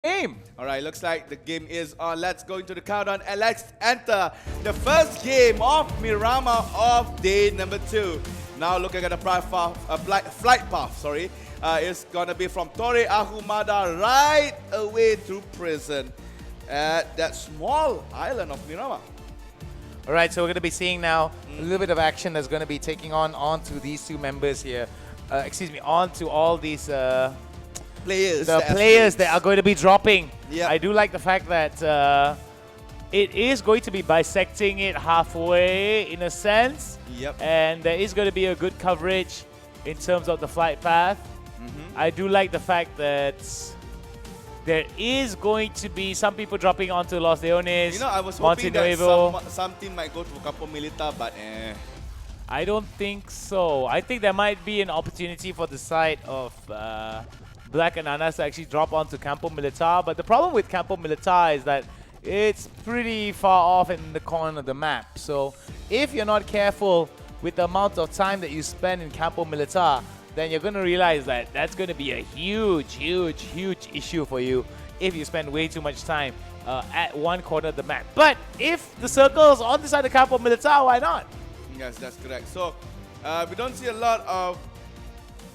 game. All right, looks like the game is on. Let's go into the countdown and let's enter the first game of Miramar of day number 2. Now looking at the flight path, it's gonna be from Torre Ahumada right away to prison at that small island of Miramar. All right, so we're going to be seeing now a little bit of action that's going to be taking onto these two members here. Onto all these Players. the players that are going to be dropping. Yep. I do like the fact that it is going to be bisecting it halfway in a sense. Yep. And there is going to be a good coverage in terms of the flight path. I do like the fact that there is going to be some people dropping onto Los Leones, You know, I was hoping that Montenuevo. some team might go to Campo Militar, but I don't think so. I think there might be an opportunity for the side of Black Ananas to actually drop onto Campo Militar. But the problem with Campo Militar is that it's pretty far off in the corner of the map. So if you're not careful with the amount of time that you spend in Campo Militar, then you're going to realize that that's going to be a huge issue for you if you spend way too much time at one corner of the map. But if the circle is on the side of Campo Militar, why not? yes, that's correct. So we don't see a lot of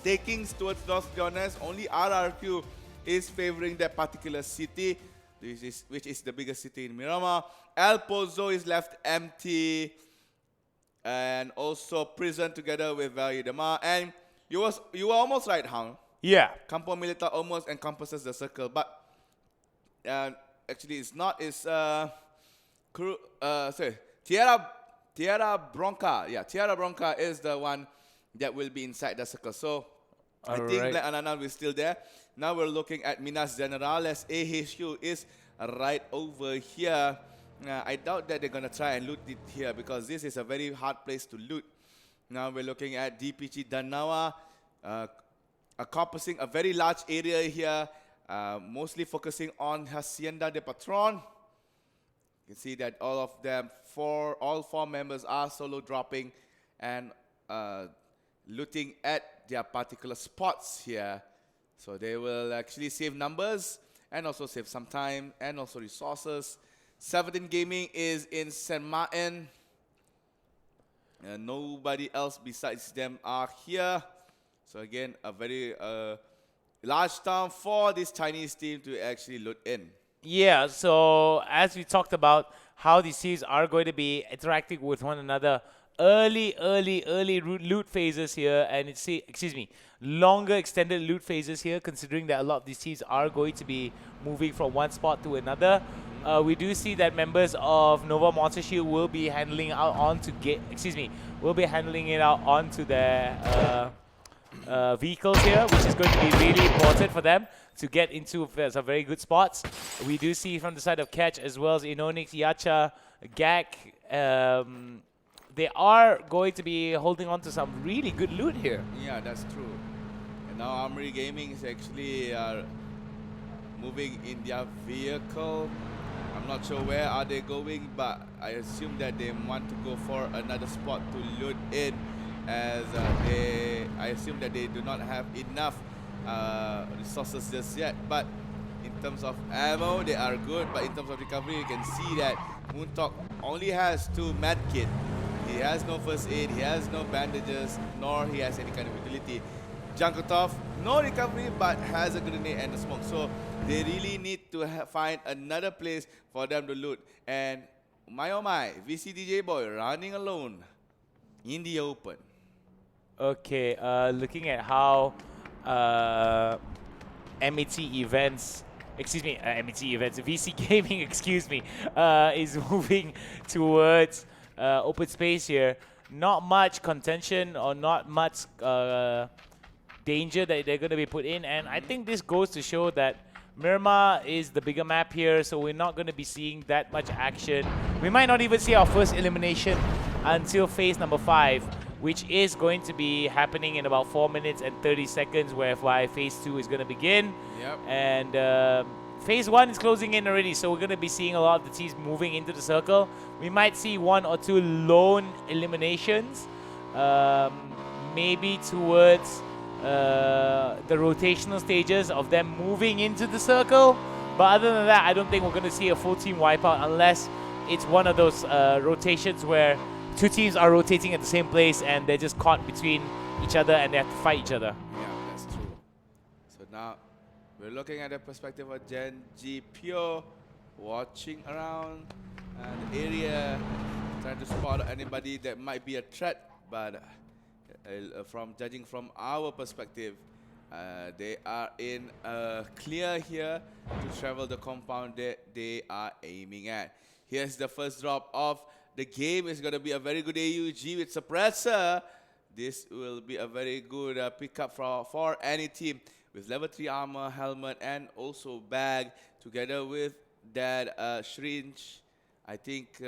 takings towards Los Leones. Only RRQ is favoring that particular city, which is the biggest city in Miramar. El Pozo is left empty, and also prison together with Valle de Mar. And you were almost right, Hang. Yeah. Campo Militar almost encompasses the circle, but actually it's not. It's Tierra Bronca. Yeah, Tierra Bronca is the one that will be inside the circle. So I think Black Ananas is still there. Now we're looking at Minas Generales. AHQ is right over here. I doubt that they're gonna try and loot it here because this is a very hard place to loot. Now we're looking at DPG Danawa, encompassing a very large area here, mostly focusing on Hacienda de Patron. You can see that all of them, all four members are solo dropping and looting at their particular spots here. So they will actually save numbers and also save some time and also resources. 17 Gaming is in San Martin. Nobody else besides them are here. So again, a very large town for this Chinese team to actually loot in. Yeah, so as we talked about how these teams are going to be interacting with one another, early loot phases here, and longer extended loot phases here, considering that a lot of these teams are going to be moving from one spot to another. We do see that members of Nova Monster Shield will be handling it out onto their vehicles here, which is going to be really important for them to get into some very good spots. We do see from the side of Catch as well as Inonix, Yacha, Gak, they are going to be holding on to some really good loot here. Yeah, that's true. And now Armory Gaming is actually moving in their vehicle. I'm not sure where are they going, but I assume that they want to go for another spot to loot in, as I assume that they do not have enough resources just yet. But in terms of ammo, they are good. But in terms of recovery, you can see that Moontalk only has 2 medkit. He has no first aid, he has no bandages, nor he has any kind of utility. Jankotov, no recovery, but has a grenade and a smoke. So they really need to find another place for them to loot. And my oh my, VCDJ Boy running alone in the open. Okay, looking at how VC Gaming, is moving towards open space here. Not much contention or not much danger that they're going to be put in, and I think this goes to show that Miramar is the bigger map here, so we're not going to be seeing that much action. We might not even see our first elimination until phase number 5, which is going to be happening in about 4 minutes and 30 seconds, whereby phase 2 is going to begin. Yep. And phase 1 is closing in already, so we're going to be seeing a lot of the teams moving into the circle. We might see 1 or 2 lone eliminations, maybe towards the rotational stages of them moving into the circle. But other than that, I don't think we're going to see a full team wipeout unless it's one of those rotations where two teams are rotating at the same place and they're just caught between each other and they have to fight each other. Yeah, that's true. So now we're looking at the perspective of Gen G Pure, watching around the area, trying to spot anybody that might be a threat. But from judging from our perspective, they are in clear here to travel the compound that they are aiming at. Here's the first drop of the game. It's going to be a very good AUG with suppressor. This will be a very good pickup for any team with level 3 armor, helmet, and also bag together with that syringe. I think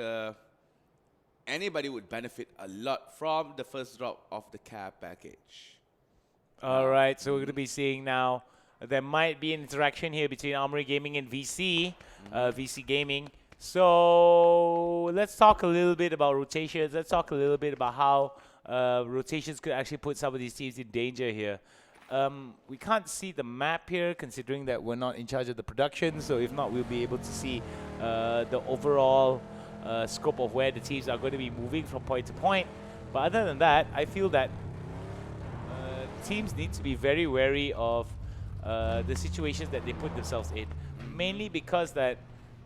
anybody would benefit a lot from the first drop of the care package. All right, so we're going to be seeing now there might be an interaction here between Armory Gaming and VC, VC Gaming. So let's talk a little bit about rotations. Let's talk a little bit about how rotations could actually put some of these teams in danger here. We can't see the map here considering that we're not in charge of the production. So if not, we'll be able to see the overall scope of where the teams are going to be moving from point to point. But other than that, I feel that teams need to be very wary of the situations that they put themselves in. Mainly because that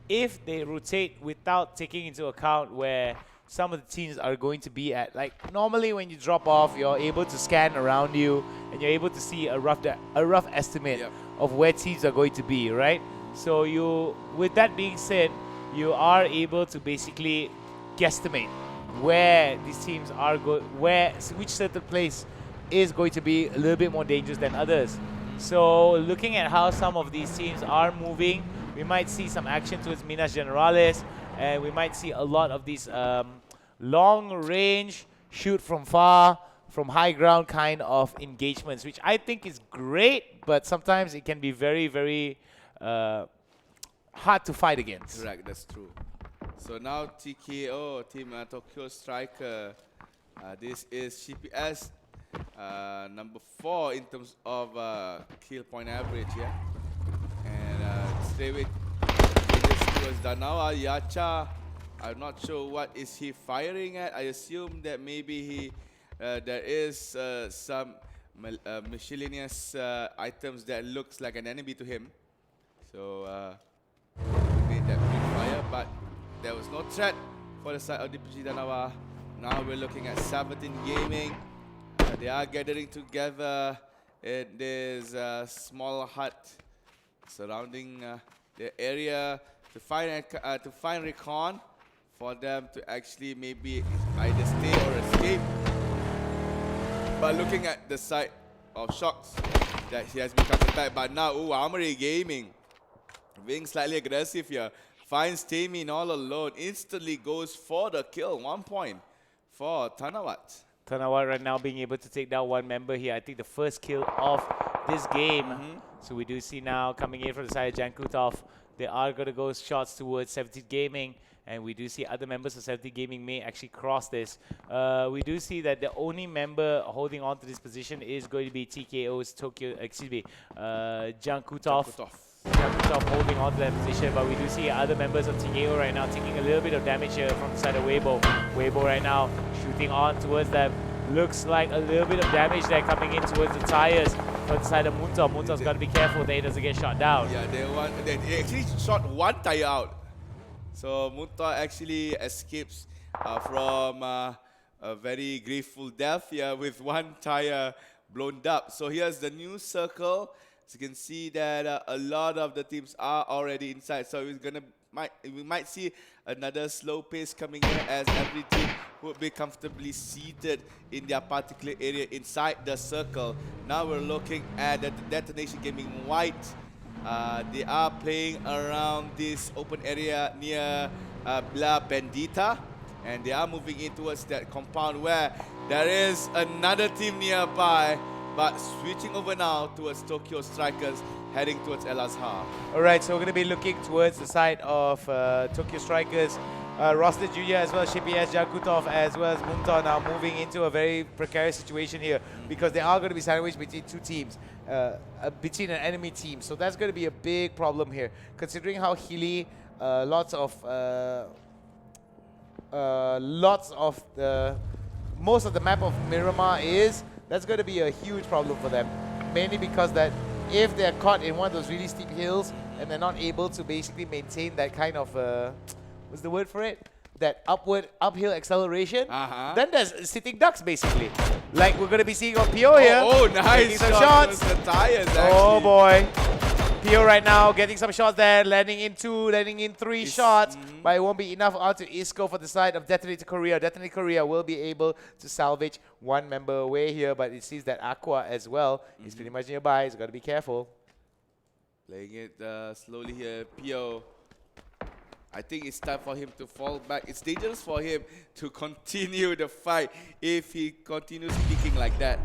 if they rotate without taking into account where some of the teams are going to be at, like normally when you drop off, you're able to scan around you and you're able to see a rough estimate of where teams are going to be, right? So you, with that being said, you are able to basically guesstimate where these teams are which certain place is going to be a little bit more dangerous than others. So looking at how some of these teams are moving, we might see some action towards Minas Generales, and we might see a lot of these long range, shoot from far, from high ground kind of engagements, which I think is great, but sometimes it can be very, very hard to fight against. Correct, that's true. So now TKO, Team Tokyo Striker. This is CPS number 4 in terms of kill point average, yeah. And straight away towards Danawa Yacha. I'm not sure what is he firing at. I assume that maybe he there is some miscellaneous items that looks like an enemy to him. So made that fire, but there was no threat for the side of DPG Danawa. Now we're looking at 17 Gaming. They are gathering together in this small hut surrounding the area to find recon for them to actually maybe either stay or escape. But looking at the side of Shocks, that he has been coming back, but now Armory Gaming being slightly aggressive here, finds Tamin all alone, instantly goes for the kill. 1 point for Tanawat. Tanawat right now being able to take down one member here. I think the first kill of this game. So we do see now coming in from the side of Jankutov, they are going to go shots towards 17 Gaming. And we do see other members of 17 Gaming may actually cross this. We do see that the only member holding on to this position is going to be TKO's Jankutov. Jankutov holding on to that position, but we do see other members of TKO right now taking a little bit of damage here from the side of Weibo. Weibo right now shooting on towards them. Looks like a little bit of damage there coming in towards the tires from the side of Munta. Munta's got to be careful that he doesn't get shot down. Yeah, they actually shot one tire out. So Munta actually escapes from a very grateful death here with one tire blown up. So here's the new circle. As you can see that a lot of the teams are already inside. So we might see another slow pace coming in as every team would be comfortably seated in their particular area inside the circle. Now we're looking at the Detonation Gaming White. They are playing around this open area near La Bendita, and they are moving in towards that compound where there is another team nearby, but switching over now towards Tokyo Strikers, heading towards El Azhar. All right, so we're going to be looking towards the side of Tokyo Strikers. Rosted Jr. as well as Shippy S. Jakutov as well as Munta now moving into a very precarious situation here because they are going to be sandwiched between two teams, between an enemy team. So that's going to be a big problem here, considering how Healy, lots of most of the map of Miramar is. That's going to be a huge problem for them, mainly because that if they're caught in one of those really steep hills and they're not able to basically maintain that kind of what's the word for it? That uphill acceleration. Then there's sitting ducks basically, like we're gonna be seeing on PO here. Oh, nice taking some shots. The tires, oh boy, PO right now getting some shots there, landing in 2, landing in 3 shots, but it won't be enough out to Isco for the side of Detonator Korea. Detonator Korea will be able to salvage one member away here, but it seems that Aqua as well is pretty much nearby. He's got to be careful. Playing it slowly here, PO. I think it's time for him to fall back. It's dangerous for him to continue the fight if he continues kicking like that.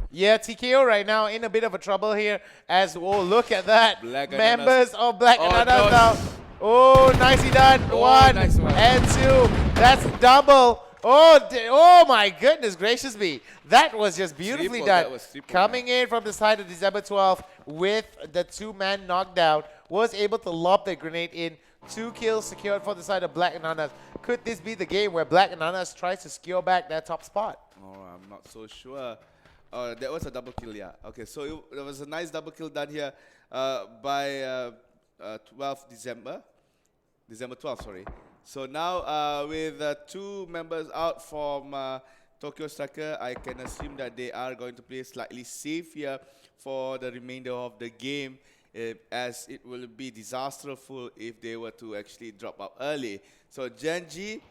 Yeah, TKO right now in a bit of a trouble here as, oh, look at that. Black Members of Black Ananas no. now. Oh, nicely done. One nice one. and 2. That's double. Oh my goodness gracious me. That was just beautifully Triple, done. that was triple, Coming in from the side of December 12th with the 2-man knockdown. Was able to lob the grenade in. 2 kills secured for the side of Black Ananas. Could this be the game where Black Ananas tries to secure back their top spot? Oh, I'm not so sure. That was a double kill, yeah. Okay, so there was a nice double kill done here by 12th December. December 12th, sorry. So now with 2 members out from Tokyo Striker, I can assume that they are going to play slightly safe here for the remainder of the game, as it will be disastrous if they were to actually drop out early. So Genji,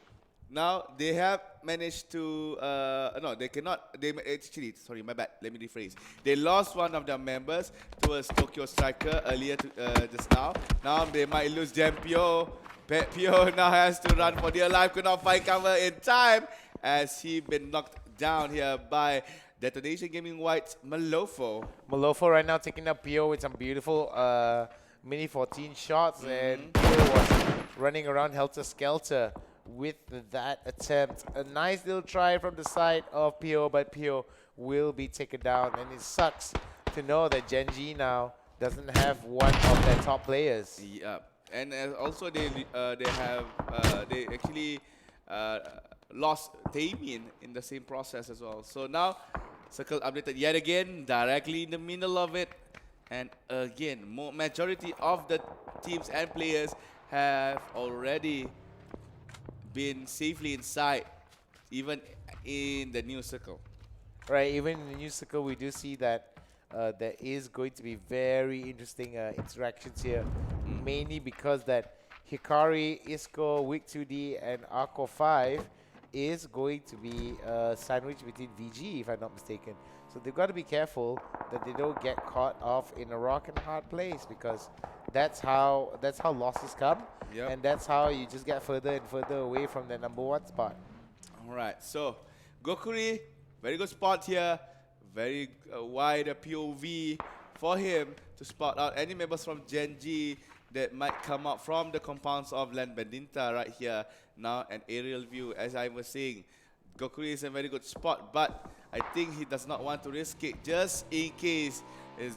now they have managed to, no, they cannot, they actually, sorry, my bad, let me rephrase. They lost one of their members towards Tokyo Striker earlier just now. Now they might lose Pio. Pio now has to run for dear life, could not find cover in time as he been knocked down here by Detonation Gaming White's Malofo. Malofo right now taking up PO with some beautiful mini 14 shots, and PO was running around helter-skelter with that attempt. A nice little try from the side of PO, but PO will be taken down, and it sucks to know that Genji now doesn't have one of their top players. Yeah, and also they actually lost Damien in the same process as well. So now Circle updated yet again, directly in the middle of it. And again, majority of the teams and players have already been safely inside, even in the new circle. Right, even in the new circle, we do see that there is going to be very interesting interactions here, mainly because that Hikari, Isco, Wick 2D, and Aqua 5 is going to be sandwiched between VG, if I'm not mistaken. So they've got to be careful that they don't get caught off in a rock and hard place, because that's how losses come, and that's how you just get further and further away from the #1 spot. All right, so Gokuri, very good spot here, very wide POV for him to spot out any members from Genji that might come out from the compounds of Land Bandinta right here. Now an aerial view, as I was saying. Gokuri is a very good spot, but I think he does not want to risk it just in case if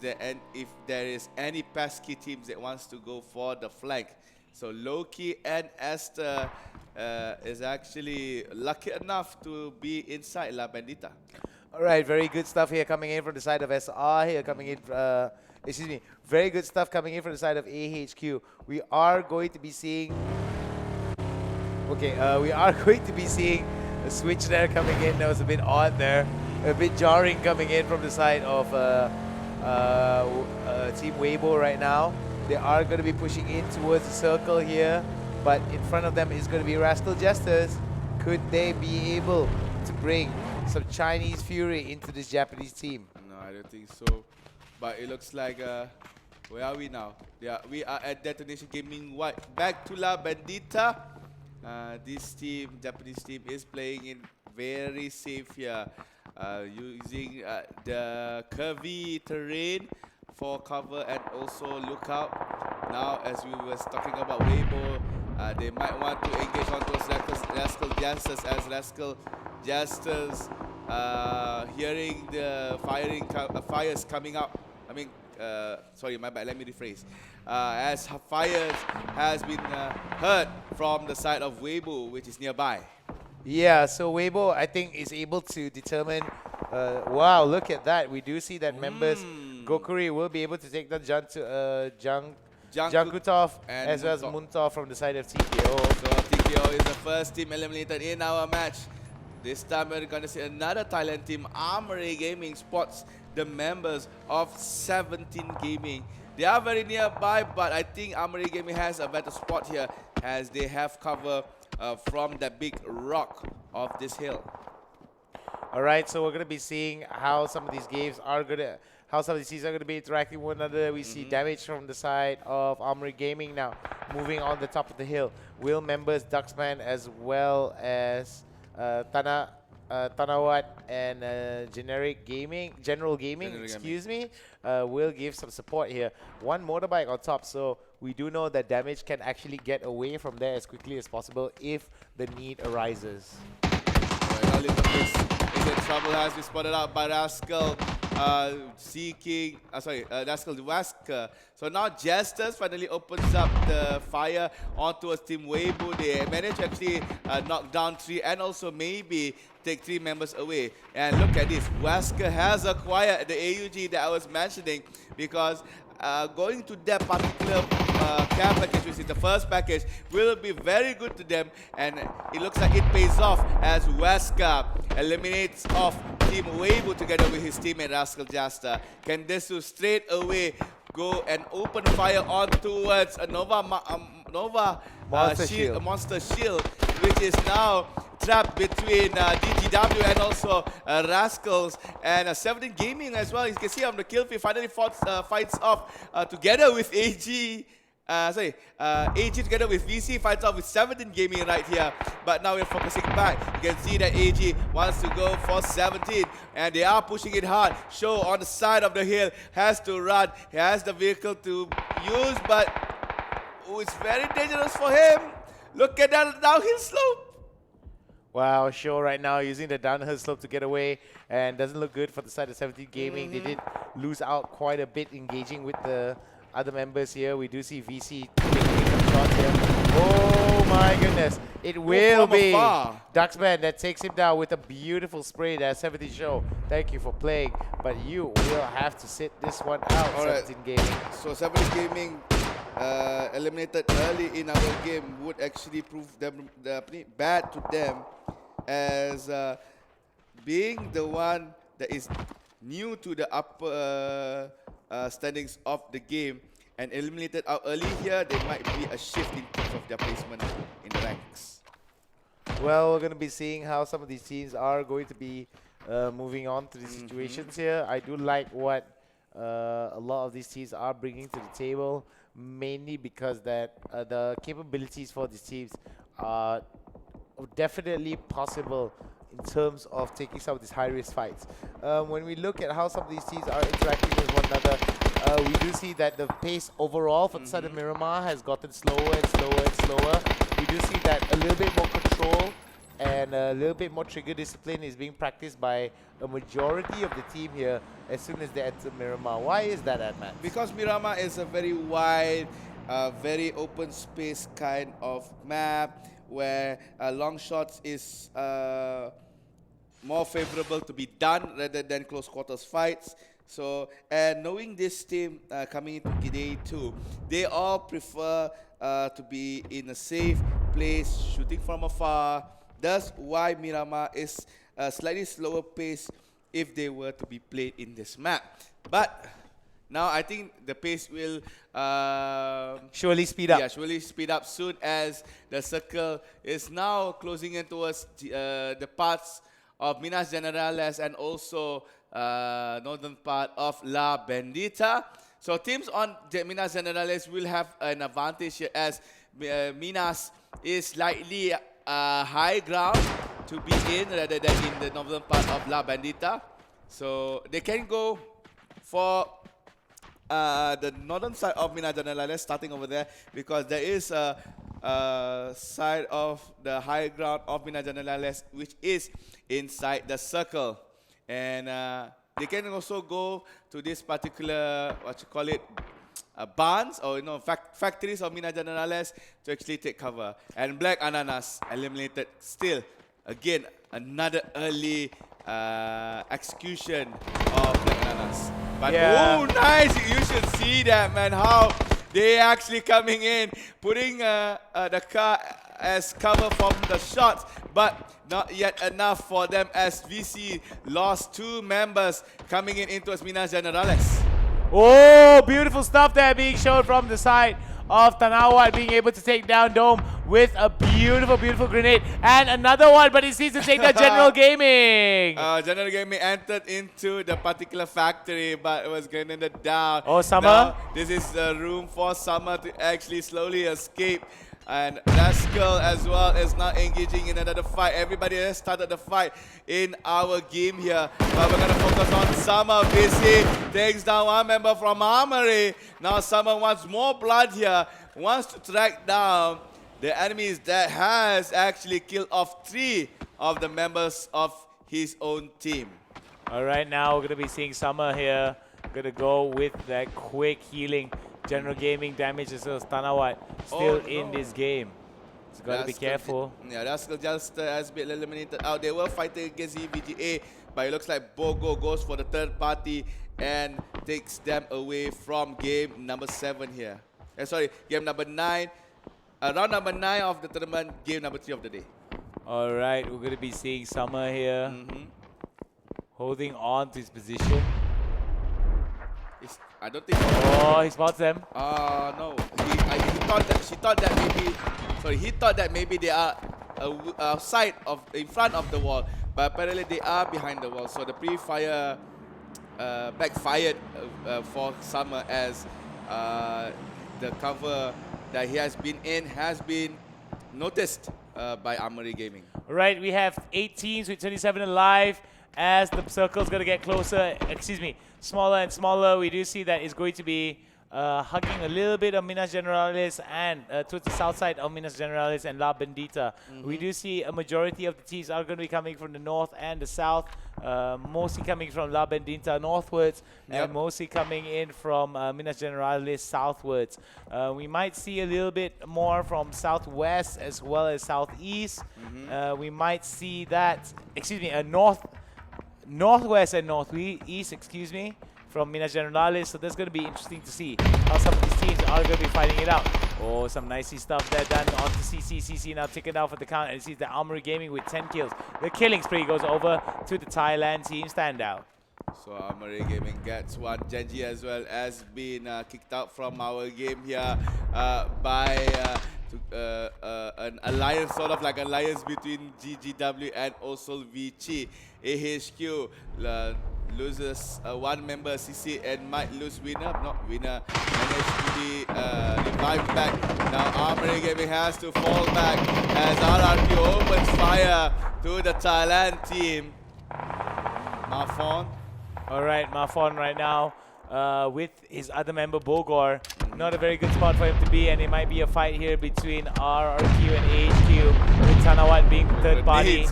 there is any pesky teams that wants to go for the flank. So Loki and Esther is actually lucky enough to be inside La Bandita. All right, very good stuff here coming in from the side of SR here coming in. Excuse me, very good stuff coming in from the side of AHQ. We are going to be seeing. Okay, we are going to be seeing a switch there coming in. That was a bit odd there, a bit jarring coming in from the side of Team Weibo right now. They are going to be pushing in towards the circle here, but in front of them is going to be Rascal Jesters. Could they be able to bring some Chinese fury into this Japanese team? No, I don't think so. But it looks like, where are we now? We are at Detonation Gaming White. Back to La Bandita. This team, Japanese team, is playing in very safe here, using the curvy terrain for cover and also lookout. Now, as we were talking about Weibo, They might want to engage onto Rascal Jesters as Rascal Jesters hearing the fires coming up. I mean, sorry, my bad. Let me rephrase. As fires has been heard from the side of Weibo, which is nearby. Yeah, so Weibo, I think, is able to determine. Wow, look at that. We do see that members Gokuri will be able to take down Jankutov and as well as Muntov. Muntov from the side of TKO. So TKO is the first team eliminated in our match. This time we're going to see another Thailand team, Armory Gaming, spots the members of 17 Gaming. They are very nearby, but I think Armory Gaming has a better spot here as they have cover from the big rock of this hill. All right, so we're going to be seeing how some of these games are going to, how some of these teams are going to be interacting with one another. We see damage from the side of Armory Gaming now, moving on the top of the hill. Will members Duxman as well as Tanawat and General Gaming, excuse me, will give some support here. One motorbike on top, so we do know that damage can actually get away from there as quickly as possible if the need arises. Now Littlefist is in trouble, has been spotted out by Rascal Rascal Wasker. So now Jesters finally opens up the fire onto a Team Weibo. They managed to actually knock down 3 and also maybe take 3 members away. And look at this, Wasker has acquired the AUG that I was mentioning because going to that particular care package, which is the first package, will be very good to them, and it looks like it pays off as Wesker eliminates off Team Weibo together with his teammate Rascal Jasta. Can Desu straight away go and open fire on towards a Monster Shield, which is now trapped between DGW and also Rascals and 17 Gaming as well. You can see on the kill feed finally fights off together with AG. AG together with VC fights off with 17 Gaming right here. But now we're focusing back. You can see that AG wants to go for 17 and they are pushing it hard. Show on the side of the hill has to run. He has the vehicle to use, but it's very dangerous for him. Look at that downhill slope. Wow, Show right now using the downhill slope to get away, and doesn't look good for the side of 17 Gaming. They did lose out quite a bit engaging with the other members here. We do see VC taking some shots here. Oh my goodness. It will be Duxman that takes him down with a beautiful spray there. 17 Show, thank you for playing, but you will have to sit this one out, 17 Gaming. So 17 Gaming eliminated early in our game would actually prove them bad to them as being the one that is new to the upper standings of the game and eliminated out early here. There might be a shift in terms of their placement in the ranks. Well, we're going to be seeing how some of these teams are going to be moving on to these situations here. I do like what a lot of these teams are bringing to the table, mainly because that the capabilities for these teams are definitely possible in terms of taking some of these high-risk fights. When we look at how some of these teams are interacting with one another, we do see that the pace overall for the side of Miramar has gotten slower and slower and slower. We do see that a little bit more control and a little bit more trigger discipline is being practiced by a majority of the team here as soon as they enter Miramar. Why is that, Matt? Because Miramar is a very wide, very open space kind of map where long shots is more favorable to be done rather than close quarters fights. So, and knowing this team coming into day 2, they all prefer to be in a safe place, shooting from afar. That's why Miramar is a slightly slower pace if they were to be played in this map. But now I think the pace will surely speed up. Yeah, surely speed up soon as the circle is now closing in towards the parts of Minas Generales and also northern part of La Bendita. So teams on Minas Generales will have an advantage here as Minas is slightly high ground to be in rather than in the northern part of La Bendita. So they can go for the northern side of Minas Generales, starting over there, because there is a side of the high ground of Minas Generales, which is inside the circle. And they can also go to this particular, what you call it, barns or factories of Minas Generales to actually take cover. And Black Ananas eliminated still. Again, another early execution of Black Ananas. But oh, nice! You should see that, man. How they actually coming in, putting the car as cover from the shots, but not yet enough for them as VC lost 2 members coming in into Minas Generales. Oh, beautiful stuff there being shown from the side of Tanawat, being able to take down Dome with a beautiful, beautiful grenade. And another one, but it seems to take down General Gaming. General Gaming entered into the particular factory, but it was grenaded down. Oh, Summer. Now, this is the room for Summer to actually slowly escape. And Rascal as well is now engaging in another fight. Everybody has started the fight in our game here. But we're going to focus on Summer. BC takes down 1 member from Armory. Now Summer wants more blood here. Wants to track down the enemies that has actually killed off 3 of the members of his own team. All right, now we're going to be seeing Summer here. Going to go with that quick healing. General Gaming damage as well as Tanawat still in this game. So got to be careful. Yeah, Rascal just has been eliminated out. They were fighting against EVGA, but it looks like Bogo goes for the third party and takes them away from game number 7 here. Sorry, game number 9. Round number 9 of the tournament, game number 3 of the day. All right, we're going to be seeing Summer here holding on to his position. I don't think. Oh, he spots them. No. She thought that maybe. Sorry, he thought that maybe they are outside of, in front of the wall, but apparently they are behind the wall. So the pre-fire backfired for Summer as the cover that he has been in has been noticed by Armory Gaming. Right, we have 8 teams with 27 alive. As the circle's going to get closer, smaller and smaller, we do see that it's going to be hugging a little bit of Minas Generalis and towards the south side of Minas Generalis and La Bendita. We do see a majority of the teams are going to be coming from the north and the south, mostly coming from La Bendita northwards and mostly coming in from Minas Generalis southwards. We might see a little bit more from southwest as well as southeast. We might see that, northwest and northeast, from Minas Generalis. So that's going to be interesting to see how some of these teams are going to be fighting it out. Oh, some nicey stuff there done onto CC. CC now taken down for the count, and it sees the Armory Gaming with 10 kills. The killing spree goes over to the Thailand team standout. So Armory Gaming gets one. Genji as well has been kicked out from our game here by an alliance, sort of like alliance between GGW and also VC. AHQ loses 1 member, CC, and might lose Winner. Not Winner. Managed to be revived back. Now Armory Gaming has to fall back as RRQ opens fire to the Thailand team. Mafon. All right, Mafon right now with his other member Bogor. Not a very good spot for him to be, and it might be a fight here between RRQ and AHQ, with Tanawat being third party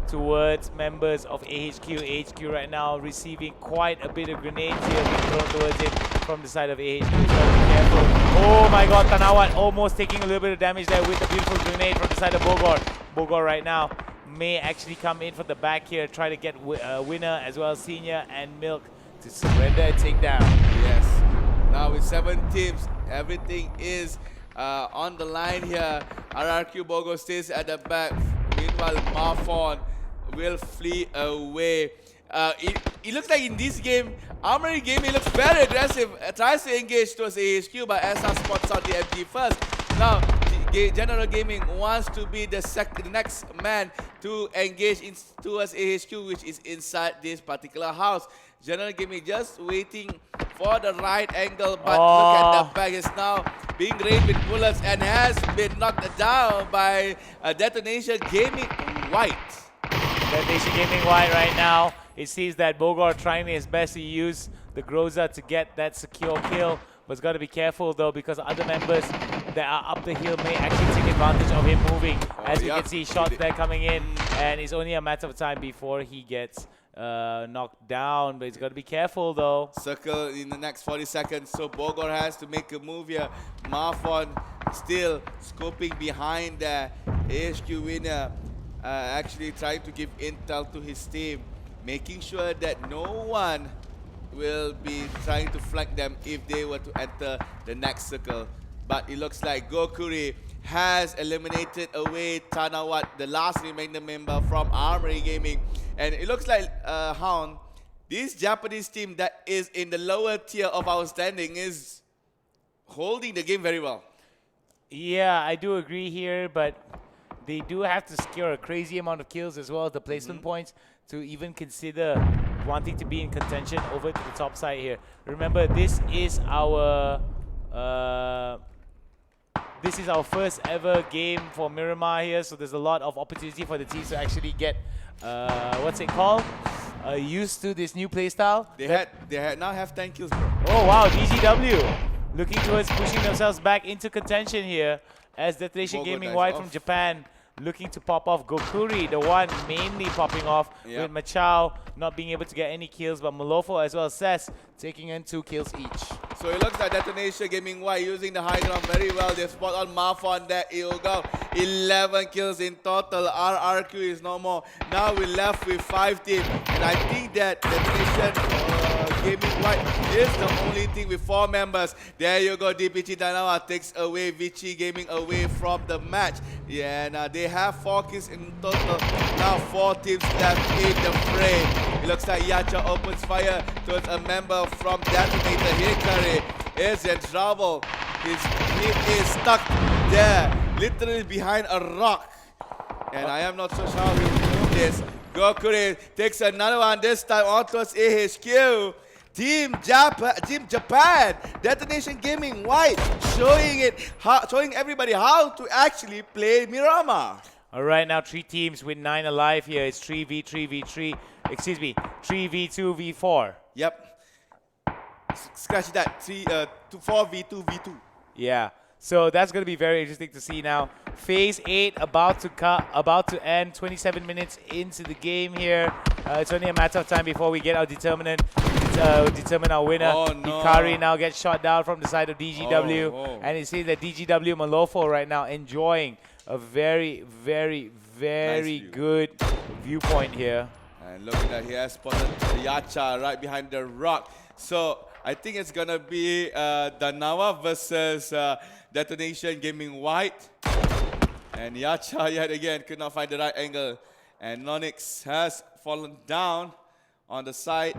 towards members of AHQ. AHQ right now receiving quite a bit of grenades here being thrown towards him from the side of AHQ. So be careful. Oh my god, Tanawat almost taking a little bit of damage there with the beautiful grenade from the side of Bogor. Bogor right now may actually come in from the back here, try to get Winner as well as Senior and Milk to surrender and take down. Yes. Now with 7 teams, everything is on the line here. RRQ Bogo stays at the back. Meanwhile, Mafon will flee away. It looks like in this game, Armory Gaming looks very aggressive. Tries to engage towards AHQ, but SR spots out the MG first. Now, General Gaming wants to be the next man to engage towards AHQ, which is inside this particular house. General Gaming just waiting for the right angle, but look at the back. Is now being rained with bullets and has been knocked down by Detonation Gaming White. Detonation Gaming White right now. It seems that Bogor trying his best to use the Groza to get that secure kill. But it's got to be careful though, because other members that are up the hill may actually take advantage of him moving. As we yeah. can see, shots there coming in, and it's only a matter of time before he gets knocked down. But he's got to be careful though. Circle in the next 40 seconds, so Bogor has to make a move here. Marfon still scoping behind there. HQ winner actually trying to give intel to his team, making sure that no one will be trying to flank them if they were to enter the next circle. But it looks like Gokuri has eliminated away Tanawat, the last remaining member from Armory Gaming. And it looks like, Hound, this Japanese team that is in the lower tier of our standing is holding the game very well. Yeah, I do agree here, but they do have to secure a crazy amount of kills as well as the placement points to even consider wanting to be in contention over to the top side here. Remember, this is our first ever game for Miramar here, so there's a lot of opportunity for the teams to actually get used to this new playstyle. They now have 10 kills, bro. Oh wow, DGW looking towards pushing themselves back into contention here as Detonation Gaming White from Japan looking to pop off Gokuri, the one mainly popping off with Machao not being able to get any kills, but Malofo as well as Cess taking in 2 kills each. So it looks like Detonation Gaming White using the high ground very well. They spot on Marfon there. It'll go 11 kills in total. RRQ is no more. Now we're left with 5 teams. And I think that Detonation Gaming White is the only team with 4 members. There you go. DPG Danawa takes away Vichy Gaming away from the match. Yeah, now they have 4 kills in total. Now 4 teams left in the fray. It looks like Yacha opens fire towards a member from Detonator. Hikari is in trouble. He is stuck there, literally behind a rock. And I am not so sure how he will do this. Gokuri takes another one, this time on towards AHQ. Team Japan, Detonation Gaming White, showing everybody how to actually play Miramar. All right, now 3 teams with 9 alive here. It's 3v3v3. Excuse me, 3v2v4. Yep. Scratch that. 4v2v2. Yeah. So that's going to be very interesting to see now. Phase 8 about to end. 27 minutes into the game here. It's only a matter of time before we get our determine our winner. Oh, no. Hikari now gets shot down from the side of DGW. And it seems that DGW Malofo right now enjoying a very, very, very Nice good viewpoint here. And look at that, he has spotted Yacha right behind the rock. So I think it's gonna be Danawa versus Detonation Gaming White. And Yacha yet again could not find the right angle. And Nonix has fallen down on the side.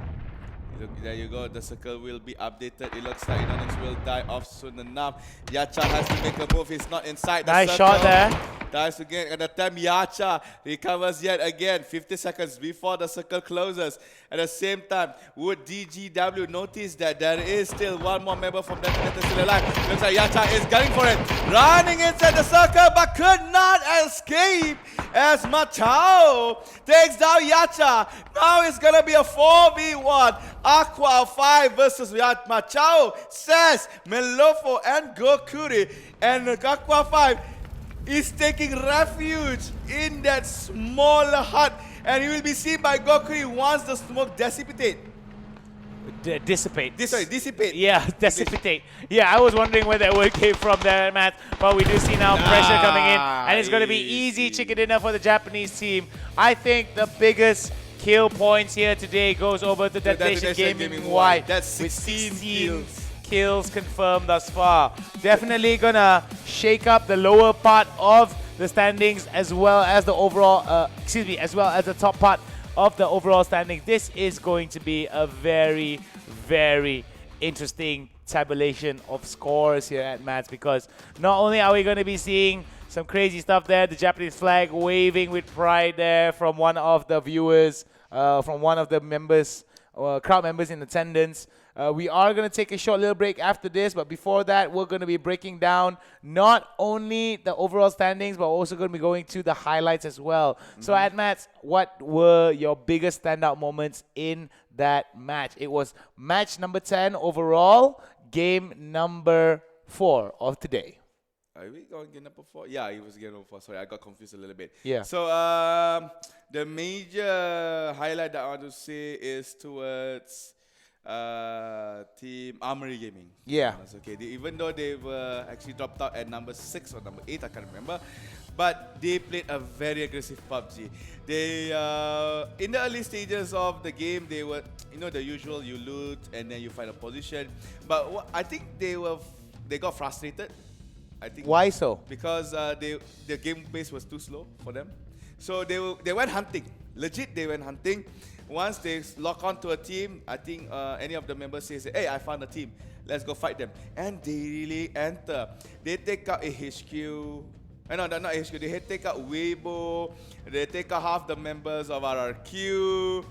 Look, there you go, the circle will be updated. It looks like Nonix will die off soon enough. Yacha has to make a move, he's not inside the Nice circle. shot there. Dives again, and the time Yacha recovers yet again, 50 seconds before the circle closes. At the same time, would DGW notice that there is still one more member from Detonator still alive? Looks like Yacha is gunning for it, running inside the circle, but could not escape as Machao takes down Yacha. Now it's gonna be a 4v1. Aqua 5 versus Machao, Says, Melofo, and Gokuri. And Aqua 5 is taking refuge in that small hut, and he will be seen by Gokuri once the smoke dissipate. Dissipate. Dissipate. Yeah, dissipate. Yeah, I was wondering where that word came from there, Matt. But we do see now pressure coming in, and it's going to be easy chicken dinner for the Japanese team. I think the biggest kill points here today goes over to Detonation Gaming White. That's with 16 kills confirmed thus far. Definitely gonna shake up the lower part of the standings as well as the overall, as well as the top part of the overall standings. This is going to be a very, very interesting tabulation of scores here at Mats, because not only are we going to be seeing some crazy stuff there, the Japanese flag waving with pride there from one of the viewers, from one of the members, crowd members in attendance. We are going to take a short little break after this, but before that, we're going to be breaking down not only the overall standings, but also going to be going to the highlights as well. So at Mats, what were your biggest standout moments in that match? It was match number 10 overall, game number 4 of today. Are we going to number 4? Yeah, he was game number 4. Sorry, I got confused a little bit. Yeah. So the major highlight that I want to say is towards Team Armory Gaming. Yeah. Okay. Even though they were actually dropped out at number 6 or number 8, I can't remember. But they played a very aggressive PUBG. They in the early stages of the game, they were, you know, the usual, you loot and then you find a position. But I think they got frustrated. I think. Why so? Because the game pace was too slow for them. So they went hunting. Legit, they went hunting. Once they lock onto a team, I think any of the members says, "Hey, I found a team. Let's go fight them." And they really enter. They take out a HQ. No, not HQ. They take out Weibo. They take out half the members of RRQ.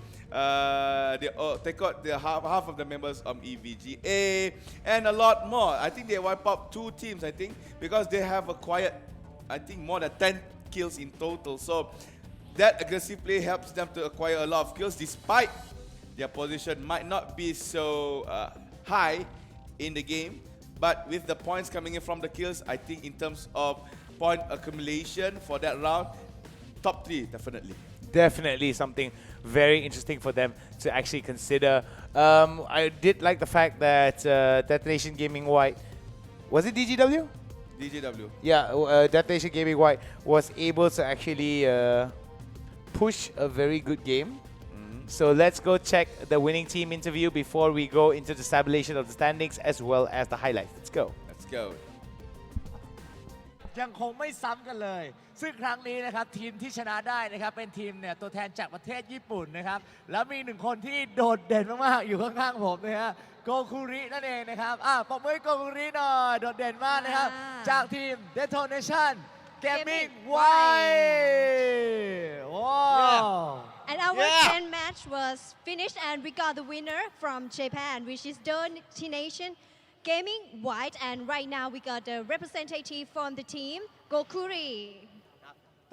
They take out half of the members of EVGA and a lot more. I think they wipe out 2 teams, I think, because they have acquired, I think, more than 10 kills in total. So that aggressive play helps them to acquire a lot of kills, despite their position might not be so high in the game. But with the points coming in from the kills, I think in terms of point accumulation for that round, top 3 definitely. Definitely something very interesting for them to actually consider. I did like the fact that Detonation Gaming White, was it DGW? DJW. Yeah, Detonation Gaming White was able to actually push a very good game. So let's go check the winning team interview before we go into the tabulation of the standings as well as the highlights. Let's go. Let's go. ยังคงไม่ซ้ำกันเลย ซึ่งครั้งนี้นะครับทีมที่ชนะได้นะครับเป็นทีมเนี่ยตัวแทนจากประเทศญี่ปุ่นนะครับแล้วมี1คนที่โดดเด่นมากๆอยู่ข้างๆผมนะฮะโกคุรินั่นเองนะครับปรบมือให้โกคุริหน่อยโดดเด่นมากนะครับจากทีม Detonation Gaming White wow And our 10th match was finished and we got the winner from Japan, which is Detonation Gaming White, and right now we got the representative from the team, Gokuri.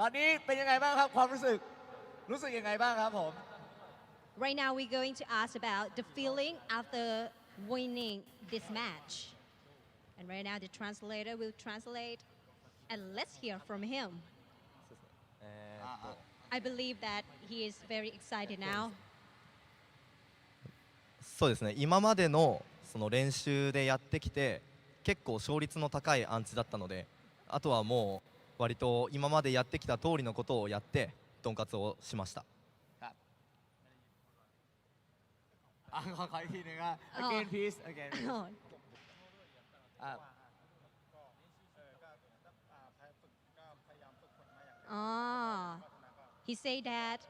ตอนนี้เป็นยังไงบ้างครับความรู้สึกยังไงบ้างครับผม Right now we're going to ask about the feeling after winning this match. And right now the translator will translate, and let's hear from him. I believe that he is very excited now. そうですね、今までのその練習でやってきて結構勝率の高いアンチだったので、あとはもう割と今までやってきた通りのことをやってドンカツをしました。ขออีกทีหนึงนะ again please again He said that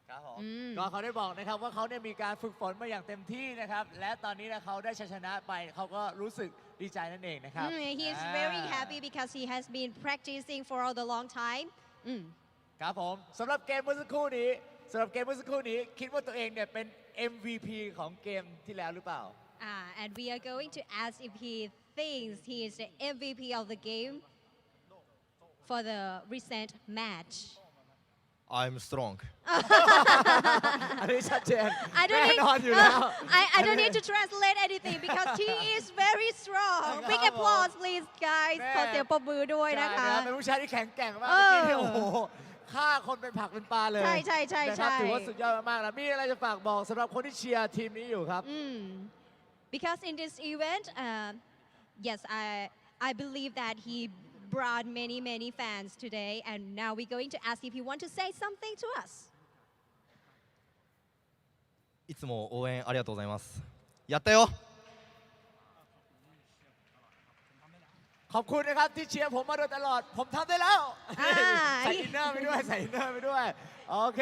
ครับผมก็เขาได้บอกนะครับว่าเขาเนี่ยมีการฝึกฝนมาอย่างเต็มที่นะครับและตอนนี้นะเขาได้ชัยชนะไปเขาก็รู้สึกดีใจนั่นเองนะครับ he is very happy because he has been practicing for a long time. ครับผมสำหรับเกมเมื่อสักครู่นี้คิดว่าตัวเองเนี่ยเป็น MVP ของเกมที่แล้วหรือเปล่า And we are going to ask if he thinks he is the MVP of the game for the recent match. I'm strong. อันนี้ชัดเจน I แน่ don't need นอนอยู่แล้ว I don't need to translate anything because he is very strong. Big applause please guys ขอเสียงปรบมือด้วยนะคะ ใช่เป็นผู้ชายที่แข็งแกร่งมากเมื่อกี้เนี่ยโอ้โหฆ่าคนเป็นผักเป็นปลาเลย ใช่นะครับถือว่าสุดยอดมากๆแล้วมีอะไรจะฝากบอกสำหรับคนที่เชียร์ทีมนี้อยู่ครับ Because in this event yes I believe that he brought many fans today, and now we're going to ask if you want to say something to us. いつも応援ありがとうございます。やったよ。ขอบคุณนะครับที่เชียร์ผมมาโดยตลอดผมทำได้แล้วใส่อินเนอร์ไปด้วยโอเค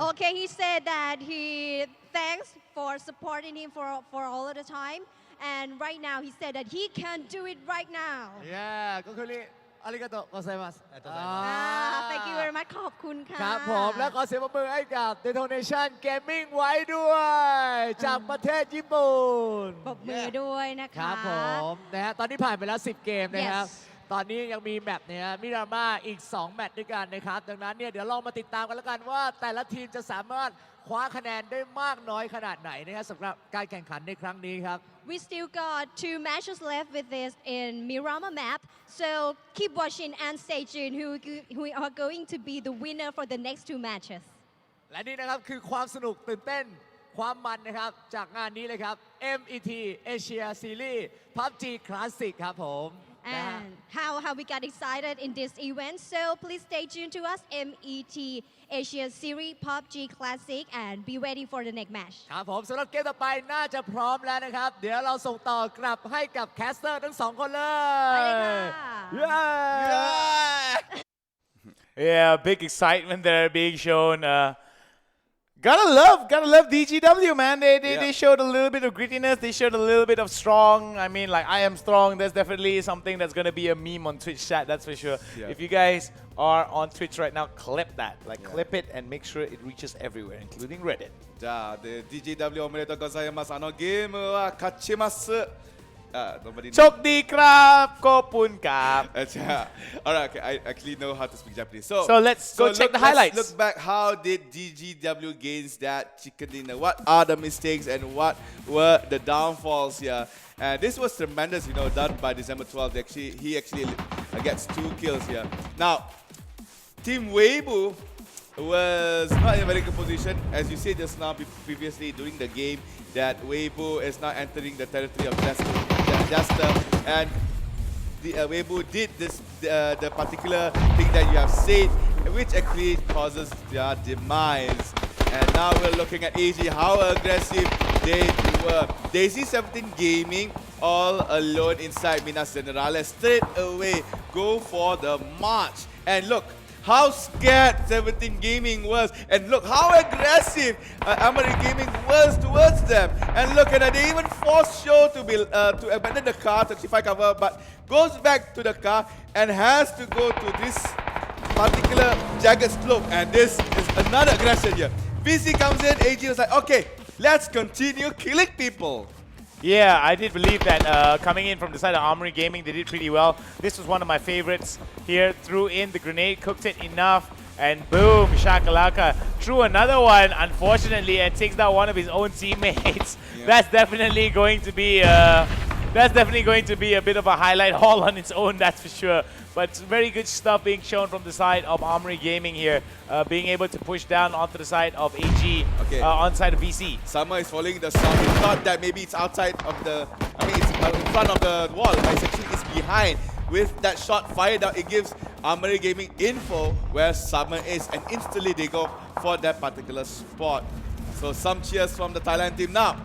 Okay, he said that he thanks for supporting him for all of the time, and right now he said that he can do it right now. Yeah ก็คืออาริกาโตะโกไซมัส Thank you very much ขอบคุณค่ะ ครับผมและขอเสียงปรบมือให้กับ Detonation Gaming ไว้ด้วยจากประเทศญี่ปุ่น ปรบมือด้วยนะคะ ครับผมนะฮะตอนนี้ผ่านไปแล้ว10เกมนะครับ Yes ตอนนี้ยังมีแมตช์เนี่ยมิรามาอีก2แมตช์ด้วยกันนะครับดังนั้นเนี่ยเดี๋ยวลองมาติดตามกันแล้วกันว่าแต่ละทีมจะสามารถคว้าคะแนนได้มากน้อยขนาดไหนนะครับสำหรับการแข่งขันในครั้งนี้ครับ we still got 2 matches left with this in Miramar map. So keep watching and stay tuned who are going to be the winner for the next 2 matches. และนี่นะครับคือความสนุกตื่นเต้นความมันนะครับจากงานนี้เลยครับ MET Asia Series PUBG Classic ครับผมนะฮะ And how we got excited in this event. So please stay tuned to us, MET Asia Series PUBG Classic, and be ready for the next match. ครับผมสำหรับเกมต่อไปน่าจะพร้อมแล้วนะครับ เดี๋ยวเราส่งต่อกลับให้กับแคสเตอร์ทั้ง 2 คนเลย ไปเลยค่ะ Yeah, big excitement there being shown. Gotta love DGW, man. They showed a little bit of grittiness. They showed a little bit of strong. I mean, like, I am strong. There's definitely something that's gonna be a meme on Twitch chat. That's for sure. Yeah. If you guys are on Twitch right now, clip that. Like, clip it and make sure it reaches everywhere, including Reddit. じゃあで DGW おめでとうございます。ゲームは勝ちます。Nobody knows. Chokdi krap, kopun kap. Alright, okay, I actually know how to speak Japanese. So let's go check the highlights. Let's look back. How did DGW gain that chicken dinner? What are the mistakes and what were the downfalls here? And this was tremendous, you know, done by December 12th. He actually gets 2 kills here. Now, Team Weibo was not in a very good position. As you said just now, previously during the game, that Weibo is now entering the territory of Jester, and the Weibo did this the particular thing that you have said, which actually causes their demise. And now we're looking at AG, how aggressive they were. Daisy 17 Gaming all alone inside Minas Generales. Straight away, go for the march. And look how scared 17 Gaming was, and look how aggressive Amari Gaming was towards them. And look at that, they even forced Show to abandon the car to actually fight cover, but goes back to the car and has to go to this particular jagged slope. And this is another aggression here. VC comes in, AG was like, okay, let's continue killing people. Yeah, I did believe that coming in from the side of Armory Gaming, they did pretty well. This was one of my favorites here. Threw in the grenade, cooked it enough, and boom, shakalaka. Threw another one, unfortunately, and takes down one of his own teammates. Yeah. That's definitely going to be a bit of a highlight all on its own, that's for sure. But very good stuff being shown from the side of Armory Gaming here, being able to push down onto the side of AG, on side of VC. Summer is following the sound. He thought that maybe it's outside of the, it's in front of the wall, but it's actually behind. With that shot fired out, it gives Armory Gaming info where Summer is, and instantly they go for that particular spot. So some cheers from the Thailand team now.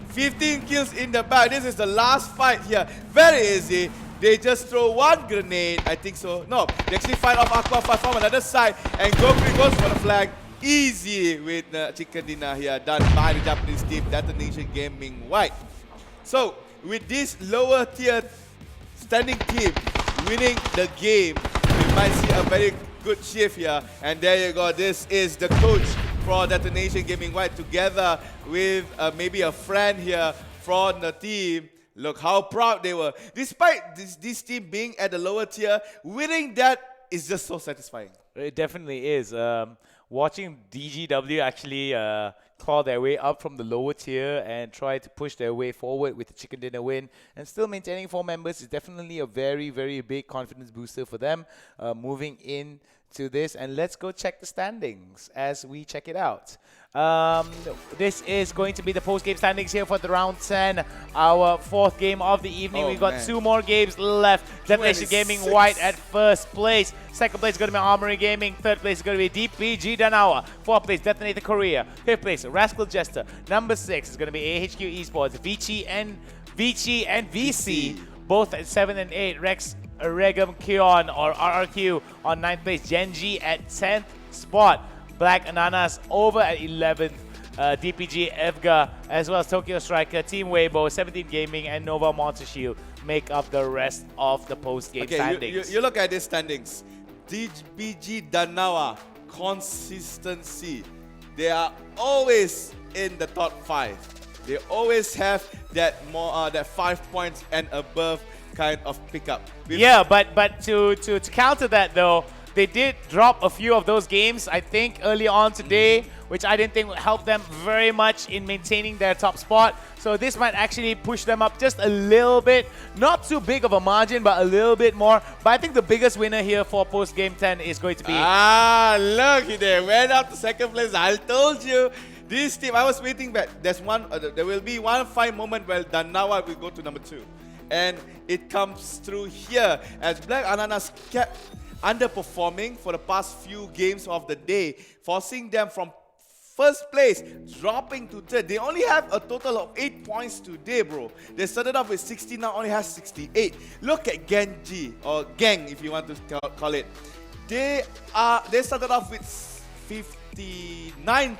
15 kills in the back. This is the last fight here. Very easy. They just throw one grenade, I think so. No, they actually fight off Aqua from another side, and Gokri goes for the flag. Easy with Chicken Dinner here, done by the Japanese team, Detonation Gaming White. So, with this lower tier standing team winning the game, we might see a very good shift here. And there you go, this is the coach for Detonation Gaming White together with maybe a friend here from the team. Look how proud they were. Despite this team being at the lower tier, winning that is just so satisfying. It definitely is. Watching DGW actually claw their way up from the lower tier and try to push their way forward with the Chicken Dinner win and still maintaining 4 members is definitely a very, very big confidence booster for them moving in to this. And let's go check the standings as we check it out. This is going to be the post-game standings here for the round 10, our 4th game of the evening. We've got 2 more games left. Detonation Gaming White at 1st place. 2nd place is going to be Armory Gaming. 3rd place is going to be DPG Danawa. 4th place, Detonator Korea. 5th place, Rascal Jester. Number 6 is going to be AHQ Esports. Vici and VC, both at 7 and 8. Rex Regum Kion or RRQ on 9th place. Genji at 10th spot. Black Ananas over at 11th. DPG Evga as well as Tokyo Striker, Team Weibo, 17 Gaming, and Nova Monster Shield make up the rest of the post-game standings. You look at these standings. DPG Danawa, consistency. They are always in the top 5. They always have that that 5 points and above kind of pickup. Yeah, but to counter that though, they did drop a few of those games, I think, early on today. which I didn't think would help them very much in maintaining their top spot. So this might actually push them up just a little bit. Not too big of a margin, but a little bit more. But I think the biggest winner here for post-game 10 is going to be... Look, they went up to second place. I told you. This team, I was waiting back. There will be one fine moment where Danawa will go to number 2. And it comes through here as Black Ananas kept underperforming for the past few games of the day, forcing them from first place, dropping to third. They only have a total of 8 points today, bro. They started off with 60, now only has 68. Look at Genji, or Gang if you want to call it. They started off with 59